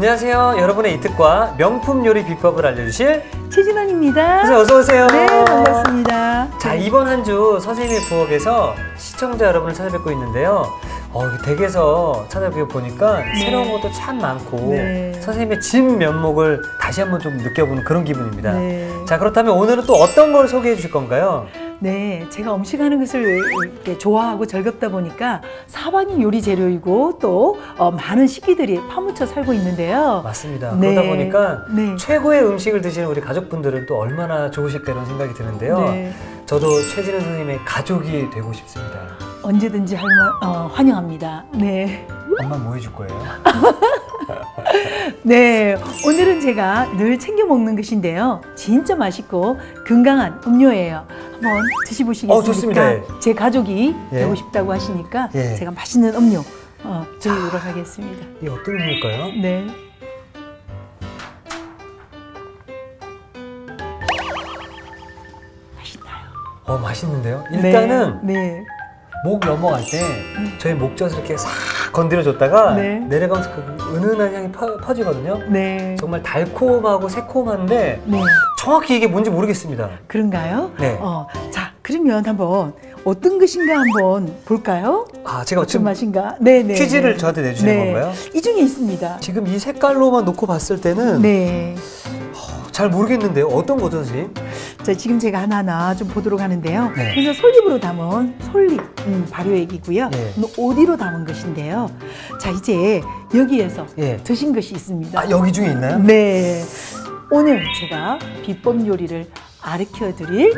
안녕하세요. 여러분의 이특과 명품 요리 비법을 알려주실 최진원입니다. 선생님 어서 오세요. 네, 반갑습니다. 자, 이번 한 주 선생님의 부엌에서 시청자 여러분을 찾아뵙고 있는데요. 댁에서 찾아뵙고 보니까 새로운 것도 참 많고 선생님의 진 면목을 다시 한번 좀 느껴보는 그런 기분입니다. 자, 그렇다면 오늘은 또 어떤 걸 소개해 주실 건가요? 네, 제가 음식하는 것을 이렇게 좋아하고 즐겁다 보니까 사방이 요리 재료이고 또 많은 식기들이 파묻혀 살고 있는데요. 맞습니다. 그러다 보니까 네. 최고의 음식을 드시는 우리 가족분들은 또 얼마나 좋으실까 이런 생각이 드는데요. 네. 저도 최진원 선생님의 가족이 되고 싶습니다. 언제든지 환영합니다. 네. 엄마 뭐 해줄 거예요? 네, 오늘은 제가 늘 챙겨 먹는 것인데요. 진짜 맛있고 건강한 음료예요. 한번 드셔보시겠습니까? 좋습니다. 제 가족이 되고 싶다고 하시니까 제가 맛있는 음료 드리도록 하겠습니다. 이게 어떤 음료일까요? 네. 맛있나요? 맛있는데요? 일단은 네. 목 넘어갈 때 저희 목젖을 이렇게 싹 건드려줬다가 내려가면서 그 은은한 향이 퍼지거든요. 네. 정말 달콤하고 새콤한데 네. 정확히 이게 뭔지 모르겠습니다. 그런가요? 네. 자, 그러면 한번 어떤 것인가 한번 볼까요? 제가 어떤 지금 맛인가? 네네. 퀴즈를 저한테 내주시는 건가요? 이 중에 있습니다. 지금 이 색깔로만 놓고 봤을 때는 네. 잘 모르겠는데요. 어떤 거죠, 선생님? 자, 지금 제가 하나하나 좀 보도록 하는데요. 네. 그래서 솔잎으로 담은 솔잎 발효액이고요. 네. 오디로 담은 것인데요. 자, 이제 여기에서 예. 드신 것이 있습니다. 여기 중에 있나요? 네. 오늘 제가 비법 요리를 가르쳐 드릴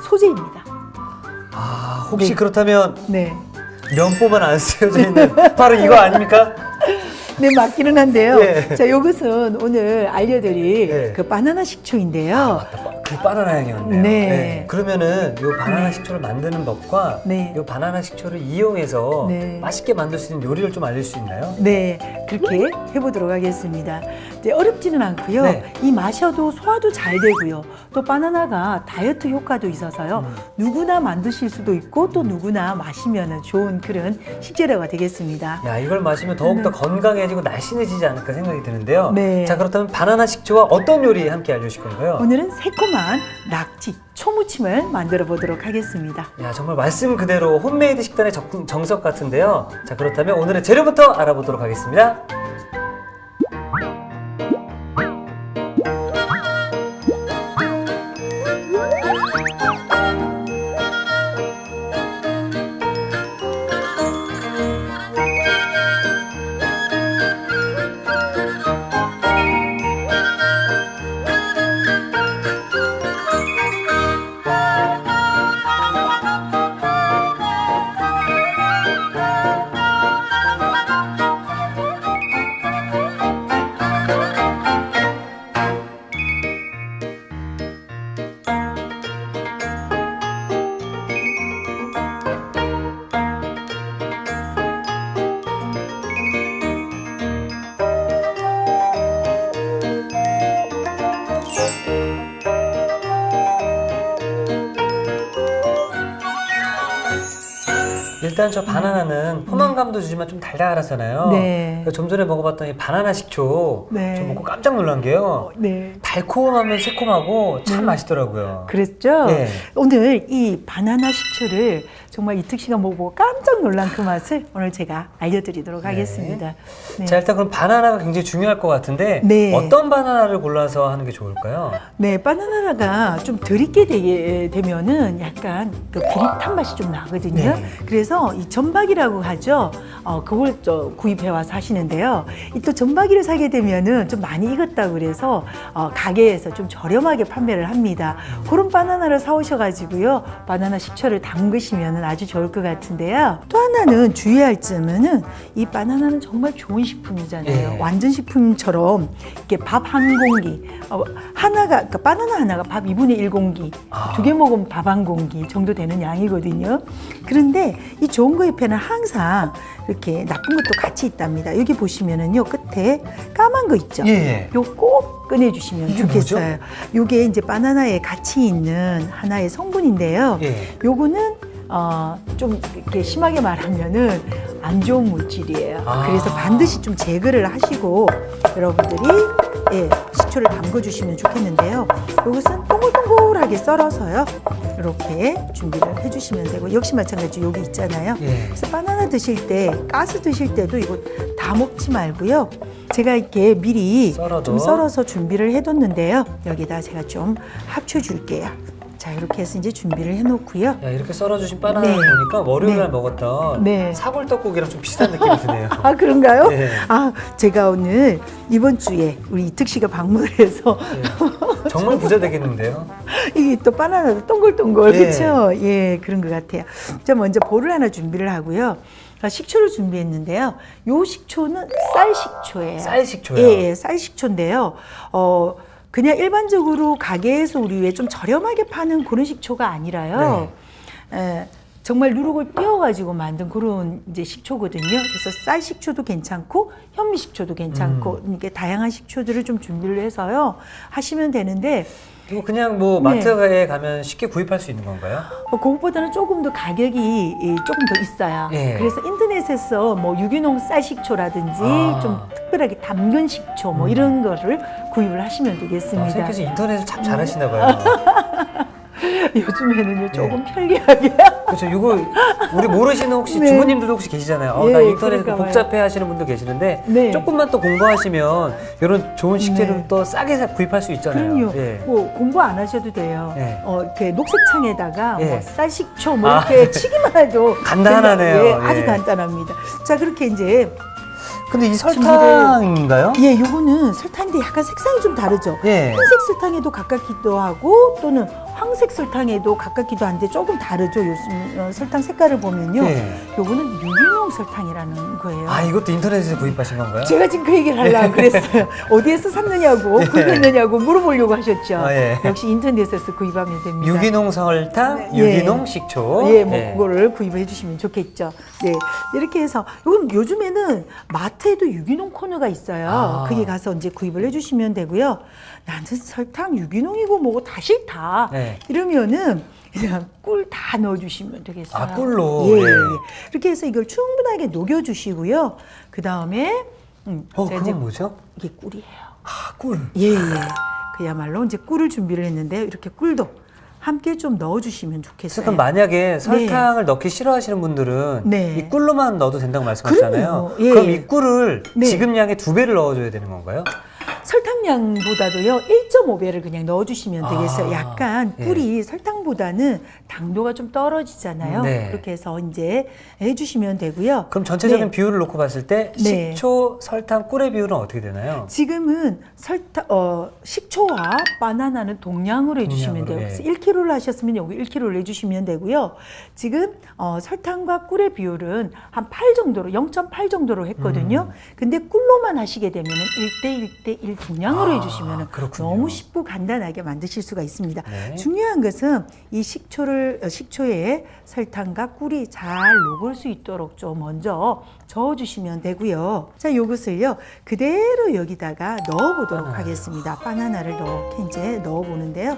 소재입니다. 혹시 네. 그렇다면 네. 면보만 안 쓰여져 있는 바로 이거 아닙니까? 네, 맞기는 한데요. 예. 자, 이것은 오늘 알려드릴 그 바나나 식초인데요. 그 바나나 향이었네요. 네. 그러면은 이 바나나 식초를 만드는 법과 이 바나나 식초를 이용해서 맛있게 만들 수 있는 요리를 좀 알릴 수 있나요? 네, 그렇게 해보도록 하겠습니다. 이제 어렵지는 않고요. 이 마셔도 소화도 잘 되고요. 또 바나나가 다이어트 효과도 있어서요. 누구나 만드실 수도 있고 또 누구나 마시면 좋은 그런 식재료가 되겠습니다. 야, 이걸 마시면 더욱더 건강해지고 날씬해지지 않을까 생각이 드는데요. 네. 자, 그렇다면 바나나 식초와 어떤 요리 함께 알려주실 건가요? 오늘은 새콤한 낙지 초무침을 만들어 보도록 하겠습니다. 야, 정말 말씀 그대로 홈메이드 식단의 정석 같은데요. 자, 그렇다면 오늘의 재료부터 알아보도록 하겠습니다. 일단 저 바나나는 포만감도 주지만 좀 달달하잖아요. 네. 좀 전에 먹어봤더니 바나나 식초 저 먹고 깜짝 놀란 게요. 네. 달콤하면 새콤하고 참 맛있더라고요. 그랬죠? 네. 오늘 이 바나나 식초를 정말 이특 씨가 먹어보고 깜짝 놀란 그 맛을 오늘 제가 알려드리도록 하겠습니다. 네. 자, 일단 그럼 바나나가 굉장히 중요할 것 같은데 어떤 바나나를 골라서 하는 게 좋을까요? 네, 바나나가 좀 덜 익게 되면은 약간 그 비릿한 맛이 좀 나거든요. 그래서 이 전박이라고 하죠. 그걸 구입해 와서 하시는데요. 이 또 전박이를 사게 되면은 좀 많이 익었다고 그래서 가게에서 좀 저렴하게 판매를 합니다. 그런 바나나를 사오셔가지고요. 바나나 식초를 담그시면 아주 좋을 것 같은데요. 또 하나는 주의할 점은 이 바나나는 정말 좋은 식품이잖아요. 완전 식품처럼 이렇게 밥 한 공기 그러니까 바나나 하나가 밥 2분의 1 공기 두 개 먹으면 밥 한 공기 정도 되는 양이거든요. 그런데 이 좋은 거 옆에는 항상 이렇게 나쁜 것도 같이 있답니다. 여기 보시면은요 끝에 까만 거 있죠. 요 꼭 꺼내주시면 좋겠어요. 요게 이제 바나나에 같이 있는 하나의 성분인데요. 요거는 좀 이렇게 심하게 말하면은 안 좋은 물질이에요. 아. 그래서 반드시 좀 제거를 하시고 여러분들이 식초를 담궈주시면 좋겠는데요. 이것은 동글동글하게 썰어서요. 이렇게 준비를 해주시면 되고 역시 마찬가지 여기 있잖아요. 그래서 바나나 드실 때 가스 드실 때도 이거 다 먹지 말고요. 제가 이렇게 미리 좀 썰어서 준비를 해뒀는데요. 여기다 제가 좀 합쳐줄게요. 자, 이렇게 해서 이제 준비를 해놓고요. 야, 이렇게 썰어주신 바나나를 보니까 월요일날 먹었던 사골 떡국이랑 좀 비슷한 느낌이 드네요. 아, 그런가요? 네. 아, 제가 오늘 이번 주에 우리 이특 씨가 방문을 해서 정말 부자 되겠는데요. 이게 또 바나나도 동글동글, 네. 그렇죠? 예, 그런 것 같아요. 자, 먼저 볼을 하나 준비를 하고요. 식초를 준비했는데요. 요 식초는 쌀 식초예요. 쌀 식초요? 예, 쌀 식초인데요. 그냥 일반적으로 가게에서 우리 왜 좀 저렴하게 파는 그런 식초가 아니라요. 정말 누룩을 띄워가지고 만든 그런 이제 식초거든요. 그래서 쌀 식초도 괜찮고 현미 식초도 괜찮고 이렇게 다양한 식초들을 좀 준비를 해서요 하시면 되는데. 이거 그냥 뭐 마트에 가면 쉽게 구입할 수 있는 건가요? 그것보다는 조금 더 가격이 조금 더 있어요. 그래서 인터넷에서 뭐 유기농 쌀식초라든지 좀 특별하게 담근 식초 뭐 이런 거를 구입을 하시면 되겠습니다. 선생님께서 인터넷을 참 잘하시나 봐요. 요즘에는요 조금 편리하게. 그렇죠. 이거 우리 모르시는 혹시 주부님들도 혹시 계시잖아요. 나 인터넷 복잡해 하시는 분도 계시는데 조금만 또 공부하시면 이런 좋은 식재료를 또 싸게 구입할 수 있잖아요. 그럼요. 뭐 공부 안 하셔도 돼요. 이렇게 녹색창에다가 뭐 쌀식초 뭐 이렇게 치기만 해도 간단하네요. 아주 간단합니다. 자, 그렇게 이제. 근데 이 설탕인가요? 예, 요거는 설탕인데 약간 색상이 좀 다르죠. 흰색 설탕에도 가깝기도 하고 또는 황색 설탕에도 가깝기도 한데 조금 다르죠. 요즘 설탕 색깔을 보면요. 요거는 유기농 설탕이라는 거예요. 아, 이것도 인터넷에서 구입하신 건가요? 제가 지금 그 얘기를 하려고 그랬어요. 어디에서 샀느냐고 구입했느냐고 물어보려고 하셨죠. 역시 인터넷에서 구입하면 됩니다. 유기농 설탕, 유기농 식초. 뭐 그거를 구입해 주시면 좋겠죠. 이렇게 해서 요즘에는 마트에도 유기농 코너가 있어요. 거기 가서 이제 구입을 해주시면 되고요. 나는 설탕 유기농이고 뭐고 다 싫다. 이러면은 그냥 꿀 다 넣어주시면 되겠어요. 아, 꿀로? 이렇게 해서 이걸 충분하게 녹여주시고요. 그 다음에 그건 뭐죠? 이게 꿀이에요. 아, 꿀. 그야말로 이제 꿀을 준비를 했는데요. 이렇게 꿀도 함께 좀 넣어주시면 좋겠어요. 그럼 만약에 설탕을 넣기 싫어하시는 분들은 이 꿀로만 넣어도 된다고 말씀하셨잖아요. 그럼 이 꿀을 지금 양의 2배를 넣어줘야 되는 건가요? 설탕량보다도요 1.5배를 그냥 넣어주시면 되겠어요. 약간 꿀이 설탕보다는 당도가 좀 떨어지잖아요. 그렇게 해서 이제 해주시면 되고요. 그럼 전체적인 비율을 놓고 봤을 때 식초, 설탕, 꿀의 비율은 어떻게 되나요? 지금은 식초와 바나나는 동량으로 해주시면 돼요. 그래서 1kg를 하셨으면 여기 1kg를 해주시면 되고요. 지금 설탕과 꿀의 비율은 한 8 정도로 0.8 정도로 했거든요. 근데 꿀로만 하시게 되면 1대1대1 동량으로 해주시면 너무 쉽고 간단하게 만드실 수가 있습니다. 중요한 것은 이 식초에 설탕과 꿀이 잘 녹을 수 있도록 좀 먼저 저어주시면 되고요. 자, 이것을요 그대로 여기다가 넣어보도록 하겠습니다. 바나나를 이렇게 이제 넣어보는데요.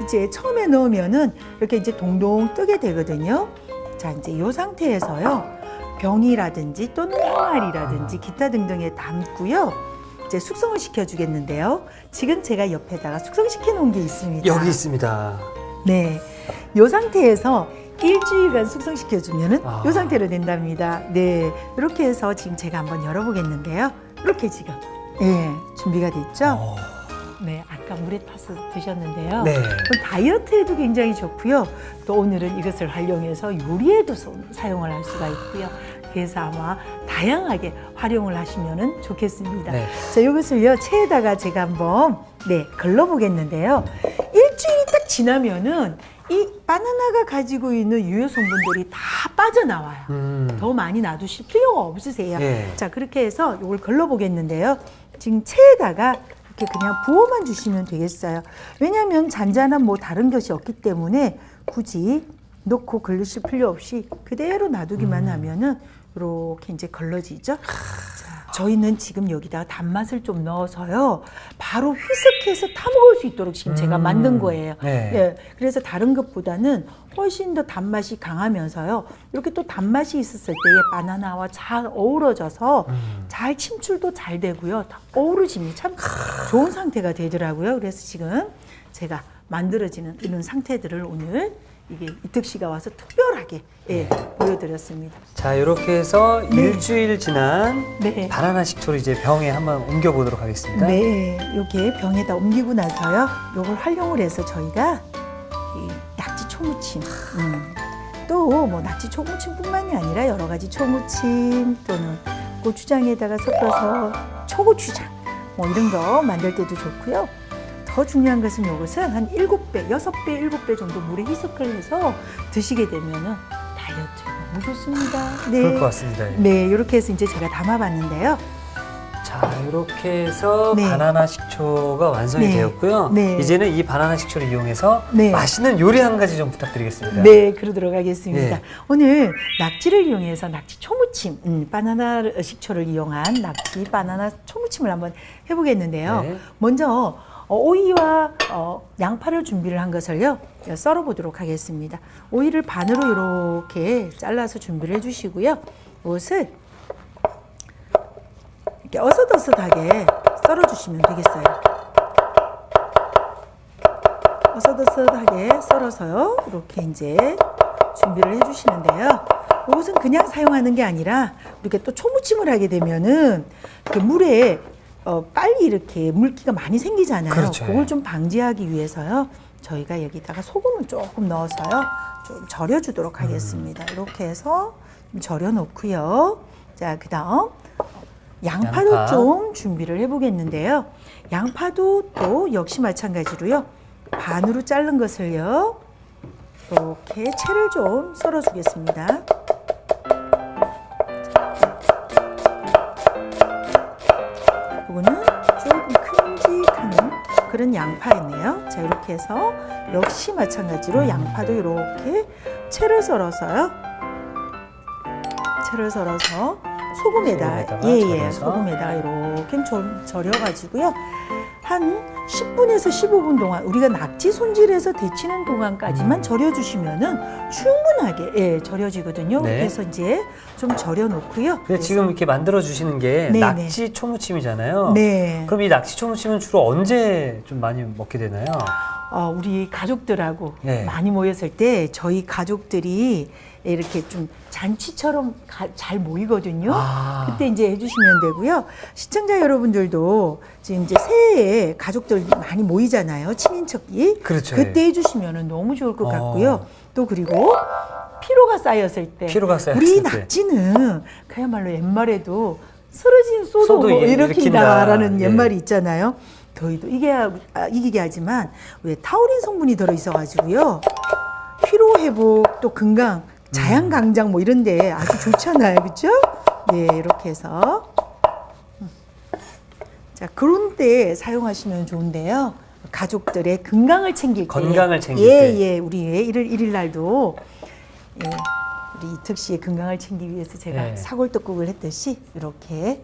이제 처음에 넣으면은 이렇게 이제 동동 뜨게 되거든요. 자, 이제 이 상태에서요 병이라든지 또는 항아리라든지 기타 등등에 담고요. 이제 숙성을 시켜주겠는데요. 지금 제가 옆에다가 숙성시켜 놓은 게 있습니다. 여기 있습니다. 이 상태에서 일주일간 숙성시켜주면은 이 상태로 된답니다. 이렇게 해서 지금 제가 한번 열어보겠는데요. 이렇게 지금 준비가 됐죠. 아까 물에 타서 드셨는데요. 다이어트에도 굉장히 좋고요. 또 오늘은 이것을 활용해서 요리에도 사용을 할 수가 있고요. 그래서 아마 다양하게 활용을 하시면 좋겠습니다. 자, 이것을요 체에다가 제가 한번 걸러보겠는데요. 일주일이 딱 지나면은 이 바나나가 가지고 있는 유효 성분들이 다 빠져나와요. 더 많이 놔두실 필요가 없으세요. 자, 그렇게 해서 이걸 걸러보겠는데요. 지금 체에다가 이렇게 그냥 부어만 주시면 되겠어요. 왜냐하면 잔잔한 뭐 다른 것이 없기 때문에 굳이 넣고 걸르실 필요 없이 그대로 놔두기만 하면은 이렇게 이제 걸러지죠. 자, 저희는 지금 여기다가 단맛을 좀 넣어서요. 바로 휘석해서 타먹을 수 있도록 지금 제가 만든 거예요. 네. 예, 그래서 다른 것보다는 훨씬 더 단맛이 강하면서요. 이렇게 또 단맛이 있었을 때에 바나나와 잘 어우러져서 잘 침출도 잘 되고요. 다 어우러짐이 참 좋은 상태가 되더라고요. 그래서 지금 제가 만들어지는 이런 상태들을 오늘 이게 이특 씨가 와서 특별하게 보여드렸습니다. 자, 이렇게 해서 네. 일주일 지난 네. 바나나 식초를 이제 병에 한번 옮겨보도록 하겠습니다. 네, 이렇게 병에다 옮기고 나서요. 요걸 활용을 해서 저희가 이 낙지 초무침, 또 뭐 낙지 초무침뿐만이 아니라 여러 가지 초무침 또는 고추장에다가 섞어서 초고추장 뭐 이런 거 만들 때도 좋고요. 더 중요한 것은 이것은 한 7배, 6배, 7배 정도 물에 희석을 해서 드시게 되면은 다이어트에 너무 좋습니다. 네. 그럴 것 같습니다. 네, 이렇게 해서 이제 제가 담아봤는데요. 자, 이렇게 해서 네. 바나나 식초가 완성이 네. 되었고요. 네. 이제는 이 바나나 식초를 이용해서 네. 맛있는 요리 한 가지 좀 부탁드리겠습니다. 네, 그러도록 하겠습니다. 네. 오늘 낙지를 이용해서 낙지 초무침, 바나나 식초를 이용한 낙지 바나나 초무침을 한번 해보겠는데요. 네. 먼저 오이와 양파를 준비를 한 것을요 썰어 보도록 하겠습니다. 오이를 반으로 이렇게 잘라서 준비를 해주시고요. 이것을 이렇게 어슷어슷하게 썰어 주시면 되겠어요. 어슷어슷하게 썰어서요 이렇게 이제 준비를 해주시는데요. 이것은 그냥 사용하는 게 아니라 이렇게 또 초무침을 하게 되면은 그 물에 빨리 이렇게 물기가 많이 생기잖아요. 그렇죠. 그걸 좀 방지하기 위해서요. 저희가 여기다가 소금을 조금 넣어서요. 좀 절여주도록 하겠습니다. 이렇게 해서 좀 절여 놓고요. 자, 그 다음 양파도 양파. 좀 준비를 해보겠는데요. 양파도 또 역시 마찬가지로요. 반으로 자른 것을요. 이렇게 채를 좀 썰어주겠습니다. 이거는 조금 큼직한 그런 양파였네요. 자, 이렇게 해서 역시 마찬가지로 양파도 이렇게 채를 썰어서요. 채를 썰어서 소금에다 절여서. 소금에다가 이렇게 좀 절여가지고요. 한 10분에서 15분 동안 우리가 낙지 손질해서 데치는 동안까지만 절여주시면은 충분하게 절여지거든요. 네. 그래서 이제 좀 절여 놓고요. 근데 지금 이렇게 만들어 주시는 게 네, 낙지 초무침이잖아요. 네. 그럼 이 낙지 초무침은 주로 언제 좀 많이 먹게 되나요? 우리 가족들하고 네. 많이 모였을 때 저희 가족들이 이렇게 좀 잔치처럼 잘 모이거든요. 아. 그때 이제 해주시면 되고요. 시청자 여러분들도 지금 이제 새해에 가족들 많이 모이잖아요. 친인척이. 그렇죠. 그때 해주시면 너무 좋을 것 같고요. 또 그리고 피로가 쌓였을 때. 피로가 쌓였을 우리 때. 낙지는 그야말로 옛말에도 쓰러진 소도 소도 일으킨다라는 일으킨다. 옛말이 있잖아요. 저희도 이기게 하지만 왜 타우린 성분이 들어 있어가지고요. 피로 회복 또 건강, 자양 강장 뭐 이런데 아주 좋잖아요, 그렇죠? 네, 이렇게 해서 자 그런 때 사용하시면 좋은데요. 가족들의 건강을 챙길 때, 건강을 챙길 때. 예, 우리 1일 날도 우리 이특 씨의 건강을 챙기기 위해서 제가 네. 사골떡국을 했듯이 이렇게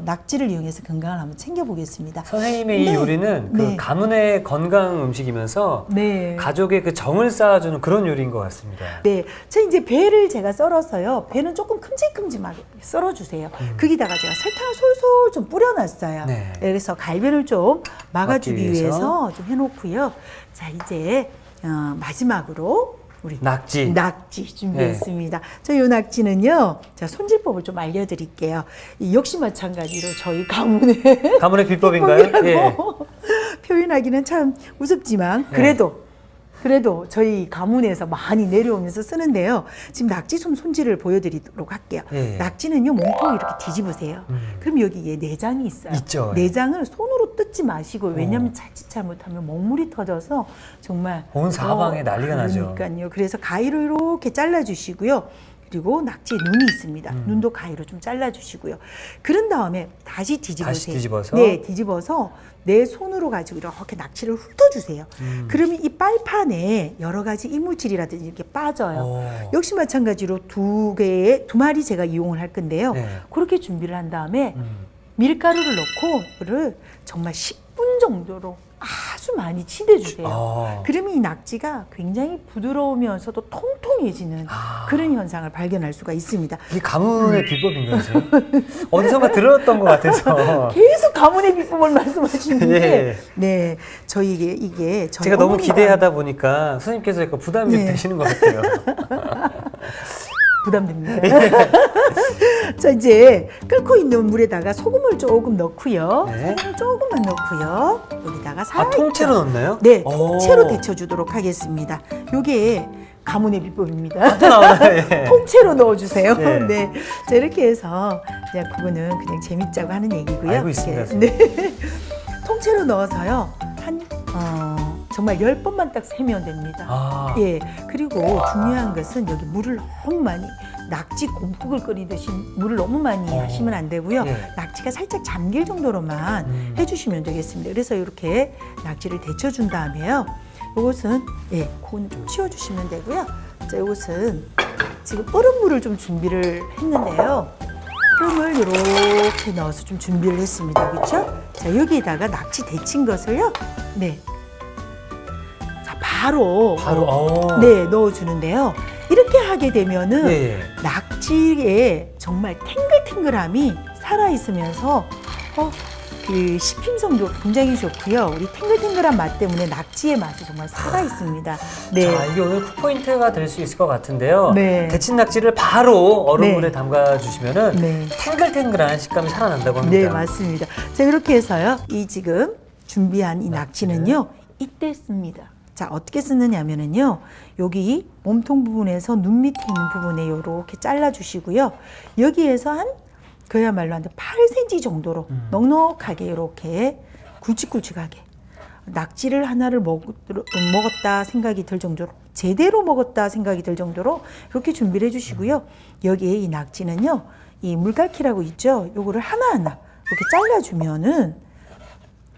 낙지를 이용해서 건강을 한번 챙겨보겠습니다. 선생님의 이 요리는 그 네. 가문의 건강 음식이면서 네. 가족의 그 정을 쌓아주는 그런 요리인 것 같습니다. 네, 저 이제 배를 제가 썰어서요. 배는 조금 큼직큼직하게 썰어주세요. 거기다가 제가 설탕을 솔솔 좀 뿌려놨어요. 네. 그래서 갈변을 좀 막아주기 막기 위해서. 위해서 좀 해놓고요. 자, 이제 마지막으로 우리 낙지. 낙지 준비했습니다. 저 요 낙지는요, 자 손질법을 좀 알려드릴게요. 역시 마찬가지로 저희 가문의 가문의 비법인가요? 예. 비법이라고 표현하기는 참 우습지만 그래도 저희 가문에서 많이 내려오면서 쓰는데요. 지금 낙지솜 손질을 보여드리도록 할게요. 예. 낙지는요 몸통을 이렇게 뒤집으세요. 그럼 여기에 내장이 있어요. 있죠. 내장을 손으로 뜯지 마시고 왜냐하면 자칫 잘못하면 먹물이 터져서 정말 온 사방에 난리가 나죠. 그러니까요. 그래서 가위로 이렇게 잘라주시고요. 그리고 낙지에 눈이 있습니다. 눈도 가위로 좀 잘라주시고요. 그런 다음에 다시 뒤집으세요. 다시 뒤집어서? 네, 뒤집어서 내 손으로 가지고 이렇게 낙지를 훑어주세요. 그러면 이 빨판에 여러 가지 이물질이라든지 이렇게 빠져요. 오. 역시 마찬가지로 두 마리 제가 이용을 할 건데요. 네. 그렇게 준비를 한 다음에 밀가루를 넣고 이거를 정말 10분 정도로 아주 많이 치대주세요. 그러면 이 낙지가 굉장히 부드러우면서도 통통해지는 그런 현상을 발견할 수가 있습니다. 이게 가문의 비법인가요, 지금? 어디선가 들었던 것 같아서. 계속 가문의 비법을 말씀하시는데, 예. 네, 저희 이게 저희 제가 너무 어머니가 기대하다 보니까 선생님께서 약간 부담이 네. 되시는 것 같아요. 부담됩니다. 자, 이제 끓고 있는 물에다가 소금을 조금 넣고요. 네. 소금을 조금만 넣고요. 여기다가 살짝 통째로 넣나요? 네, 오. 통째로 데쳐주도록 하겠습니다. 요게 가문의 비법입니다. 또 나오나요? 예. 통째로 넣어주세요. 네. 네. 자, 이렇게 해서 그냥 그거는 그냥 재밌자고 하는 얘기고요. 알고 있습니다, 이렇게, 네. 통째로 넣어서요. 정말 10번만 딱 세면 됩니다. 예. 그리고 중요한 것은 여기 물을 너무 많이 낙지 곰국을 끓이듯이 물을 너무 많이 하시면 안 되고요. 예. 낙지가 살짝 잠길 정도로만 해주시면 되겠습니다. 그래서 이렇게 낙지를 데쳐준 다음에요. 이것은 그거는 좀 치워주시면 되고요. 자, 이것은 지금 얼음 물을 좀 준비를 했는데요. 얼음을 이렇게 넣어서 좀 준비를 했습니다. 그렇죠? 자, 여기에다가 낙지 데친 것을요. 네. 자, 바로 네, 넣어주는데요. 이렇게 하게 되면은 예. 낙지에 정말 탱글탱글함이 살아있으면서 그 씹힘성도 굉장히 좋고요. 우리 탱글탱글한 맛 때문에 낙지의 맛이 정말 살아있습니다. 네. 자, 이게 오늘 풋포인트가 될 수 있을 것 같은데요. 네. 데친 낙지를 바로 얼음물에 네. 담가주시면은 네. 탱글탱글한 식감이 살아난다고 합니다. 네, 맞습니다. 자, 이렇게 해서요. 이 지금 준비한 이 낙지는요. 이때 씁니다. 자, 어떻게 쓰느냐면은요. 여기 몸통 부분에서 눈 밑에 있는 부분에 이렇게 잘라주시고요. 여기에서 그야말로 한 8cm 정도로 넉넉하게 이렇게 굵직굵직하게 낙지를 하나를 먹었다 생각이 들 정도로 제대로 먹었다 생각이 들 정도로 이렇게 준비를 해주시고요. 여기에 이 낙지는요. 이 물갈퀴라고 있죠. 요거를 하나하나 이렇게 잘라주면은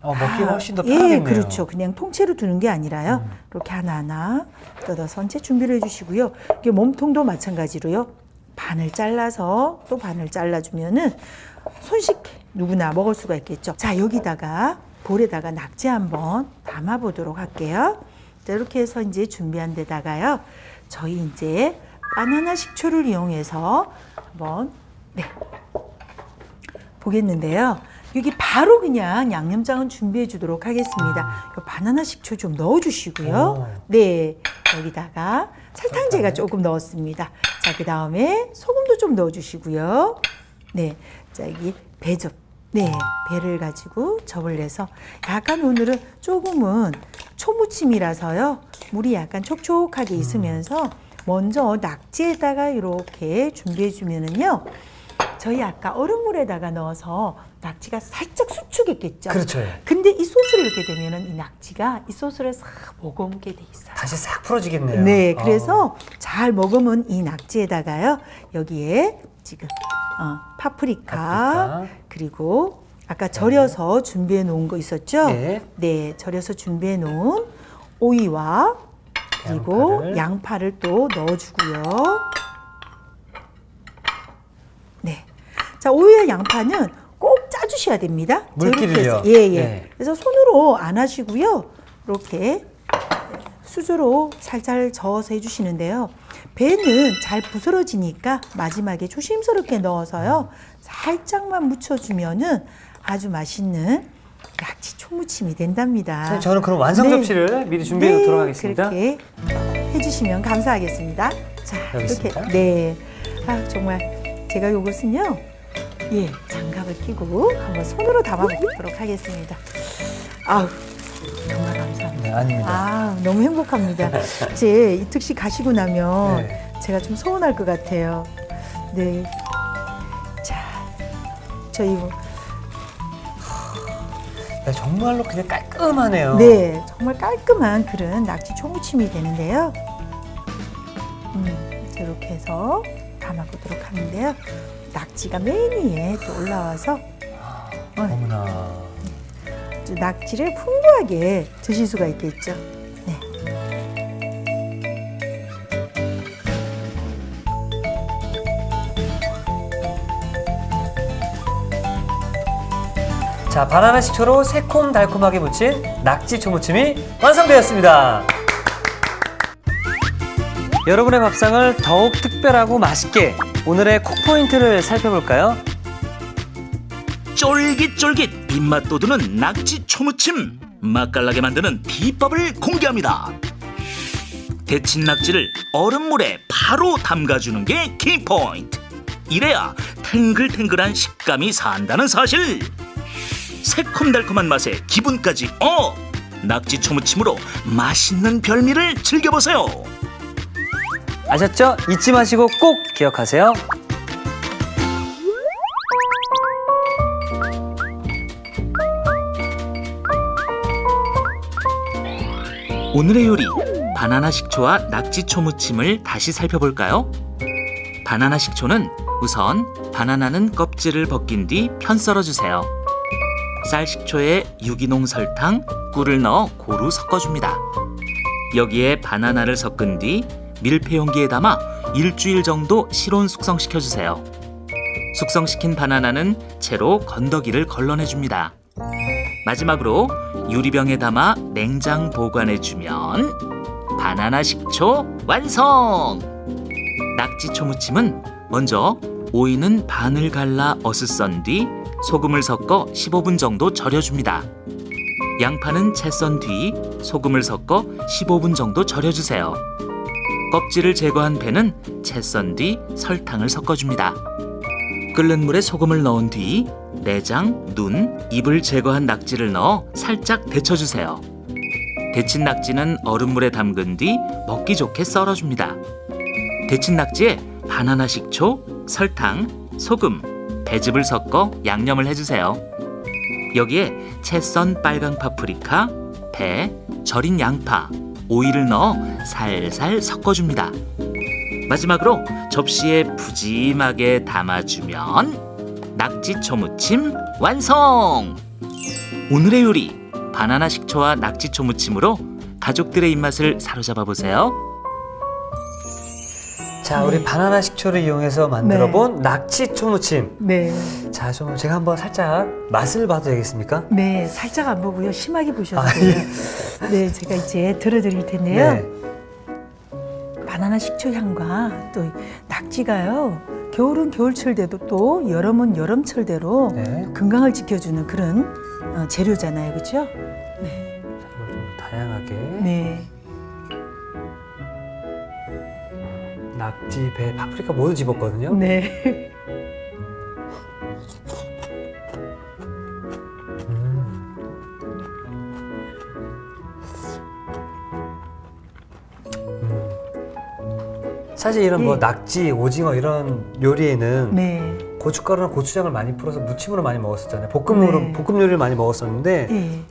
먹기가 훨씬 더 편하겠네요. 예, 그렇죠. 그냥 통째로 두는 게 아니라요. 이렇게 하나하나 뜯어서 이제 준비를 해주시고요. 이게 몸통도 마찬가지로요. 반을 잘라서 또 반을 잘라주면은 손쉽게 누구나 먹을 수가 있겠죠. 자, 여기다가 볼에다가 낙지 한번 담아보도록 할게요. 자, 이렇게 해서 이제 준비한 데다가요. 저희 이제 바나나 식초를 이용해서 한번 보겠는데요. 여기 바로 그냥 양념장은 준비해 주도록 하겠습니다. 바나나 식초 좀 넣어주시고요. 네, 여기다가 설탕제가 조금 넣었습니다. 자, 그 다음에 소금도 좀 넣어주시고요. 네, 자, 여기 배즙. 네, 배를 가지고 접을 내서 약간 오늘은 조금은 초무침이라서요. 물이 약간 촉촉하게 있으면서 먼저 낙지에다가 이렇게 준비해 주면은요. 저희 아까 얼음물에다가 넣어서 낙지가 살짝 수축했겠죠. 그렇죠. 근데 이 소스를 이렇게 되면은 이 낙지가 이 소스를 싹 머금게 돼 있어요. 다시 싹 풀어지겠네요. 네, 그래서 잘 머금은 이 낙지에다가요. 여기에 지금 파프리카 그리고 아까 절여서 준비해 놓은 거 있었죠? 네, 절여서 준비해 놓은 오이와 그리고 양파를 또 넣어주고요. 네. 자, 오이와 양파는 꼭 짜주셔야 됩니다. 물기를요? 예. 네. 그래서 손으로 안 하시고요. 이렇게 수저로 살살 저어서 해주시는데요. 배는 잘 부스러지니까 마지막에 조심스럽게 넣어서요. 살짝만 묻혀주면은 아주 맛있는 낙지 초무침이 된답니다. 저는 그럼 완성 접시를 미리 준비해 놓도록 하겠습니다. 그렇게 해주시면 감사하겠습니다. 자, 여기 이렇게. 있습니다. 네. 정말 제가 이것은요. 예, 장갑을 끼고 한번 손으로 담아보도록 하겠습니다. 정말 감사합니다. 네, 아닙니다. 너무 행복합니다. 이제 이특씨 가시고 나면 네. 제가 좀 서운할 것 같아요. 네. 자, 저희 네, 정말로 그냥 깔끔하네요. 네, 정말 깔끔한 그런 낙지 초무침이 되는데요. 이렇게 해서 담아보도록 하는데요. 낙지가 맨 위에 또 올라와서 어머나. 낙지를 풍부하게 드실 수가 있겠죠. 네. 자, 바나나 식초로 새콤달콤하게 무친 낙지 초무침이 완성되었습니다. 여러분의 밥상을 더욱 특별하고 맛있게 오늘의 콕포인트를 살펴볼까요? 쫄깃쫄깃 입맛 돋우는 낙지 초무침, 맛깔나게 만드는 비법을 공개합니다. 데친 낙지를 얼음물에 바로 담가주는 게 키포인트. 이래야 탱글탱글한 식감이 산다는 사실. 새콤달콤한 맛에 기분까지 업! 낙지 초무침으로 맛있는 별미를 즐겨보세요. 아셨죠? 잊지 마시고 꼭 기억하세요. 오늘의 요리, 바나나 식초와 낙지 초무침을 다시 살펴볼까요? 바나나 식초는 우선 바나나는 껍질을 벗긴 뒤 편 썰어주세요. 쌀 식초에 유기농 설탕, 꿀을 넣어 고루 섞어줍니다. 여기에 바나나를 섞은 뒤 밀폐용기에 담아 일주일 정도 실온 숙성시켜주세요. 숙성시킨 바나나는 채로 건더기를 걸러내줍니다. 마지막으로 유리병에 담아 냉장 보관해주면 바나나 식초 완성! 낙지 초무침은 먼저 오이는 반을 갈라 어슷 뒤 소금을 섞어 15분 정도 절여줍니다. 양파는 채 썬 뒤 소금을 섞어 15분 정도 절여주세요. 껍질을 제거한 배는 채 썬 뒤 설탕을 섞어줍니다. 끓는 물에 소금을 넣은 뒤 내장, 눈, 잎을 제거한 낙지를 넣어 살짝 데쳐주세요. 데친 낙지는 얼음물에 담근 뒤 먹기 좋게 썰어줍니다. 데친 낙지에 바나나 식초, 설탕, 소금, 배즙을 섞어 양념을 해주세요. 여기에 채 썬 빨강 파프리카, 배, 절인 양파, 오이를 넣어 살살 섞어줍니다. 마지막으로 접시에 푸짐하게 담아주면 낙지 초무침 완성! 오늘의 요리, 바나나 식초와 낙지 초무침으로 가족들의 입맛을 사로잡아 보세요. 자, 우리 바나나 식초를 이용해서 만들어본 낙지 초무침. 네. 자, 좀 제가 한번 살짝 맛을 봐도 되겠습니까? 네, 살짝 안 보고요. 심하게 보셔도 아, 돼요. 네, 제가 이제 들어드릴 텐데요. 네. 바나나 식초 향과 또 낙지가요. 겨울은 겨울철대로 또 여름은 여름철대로 네. 건강을 지켜주는 그런 재료잖아요, 그렇죠? 네. 이걸 좀 다양하게 네. 낙지, 배, 파프리카 모두 집었거든요. 네. 사실 이런 뭐 예. 낙지, 오징어 이런 요리에는 네. 고춧가루나 고추장을 많이 풀어서 무침으로 많이 먹었었잖아요. 볶음으로 네. 볶음 요리를 많이 먹었었는데 네.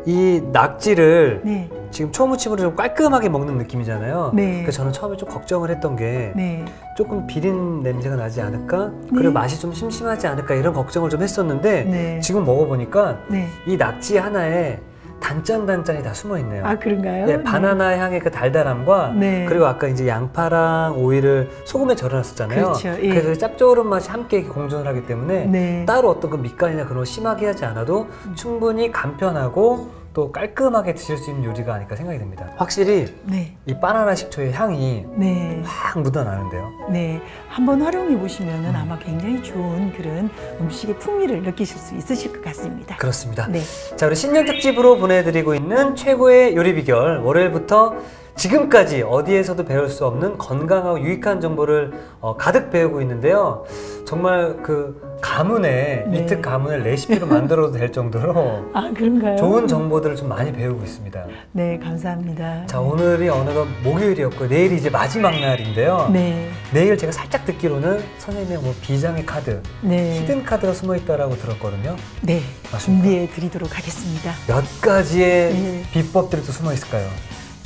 이 낙지를 네. 지금 초무침으로 좀 깔끔하게 먹는 느낌이잖아요. 네. 그래서 저는 처음에 좀 걱정을 했던 게 네. 조금 비린 냄새가 나지 않을까? 그리고 맛이 좀 심심하지 않을까? 이런 걱정을 좀 했었는데 네. 지금 먹어보니까 네. 이 낙지 하나에 단짠단짠이 다 숨어 있네요. 아, 그런가요? 예, 바나나 향의 그 달달함과 네. 그리고 아까 이제 양파랑 오이를 소금에 절여놨었잖아요. 그렇죠. 예. 그래서 짭조름 맛이 함께 공존을 하기 때문에 네. 따로 어떤 그 밑간이나 그런 거 심하게 하지 않아도 충분히 간편하고 또 깔끔하게 드실 수 있는 요리가 아닐까 생각이 듭니다. 확실히 네. 이 바나나 식초의 향이 네. 확 묻어나는데요. 네, 한번 활용해 보시면은 아마 굉장히 좋은 그런 음식의 풍미를 느끼실 수 있으실 것 같습니다. 그렇습니다. 네, 자, 우리 신년 특집으로 보내드리고 있는 최고의 요리 비결, 월요일부터 지금까지 어디에서도 배울 수 없는 건강하고 유익한 정보를 가득 배우고 있는데요. 정말 그 가문의 네. 이특 가문의 레시피로 만들어도 될 정도로 아, 그런가요? 좋은 정보들을 좀 많이 배우고 있습니다. 네, 감사합니다. 자, 오늘이 어느덧 목요일이었고 내일이 이제 마지막 날인데요. 네, 내일 제가 살짝 듣기로는 선생님의 뭐 비장의 카드, 네, 히든 카드가 숨어 있다라고 들었거든요. 네, 맞습니까? 준비해 드리도록 하겠습니다. 몇 가지의 네. 비법들이 또 숨어 있을까요?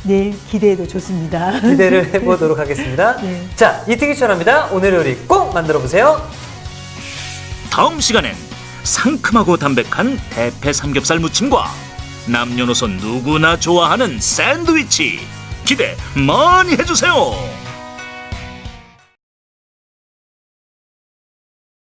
내일 기대해도 좋습니다. 기대를 해보도록 하겠습니다. 네. 자, 이특이 추천합니다. 오늘 요리 꼭 만들어 보세요. 다음 시간엔 상큼하고 담백한 대패 삼겹살 무침과 남녀노소 누구나 좋아하는 샌드위치 기대 많이 해주세요.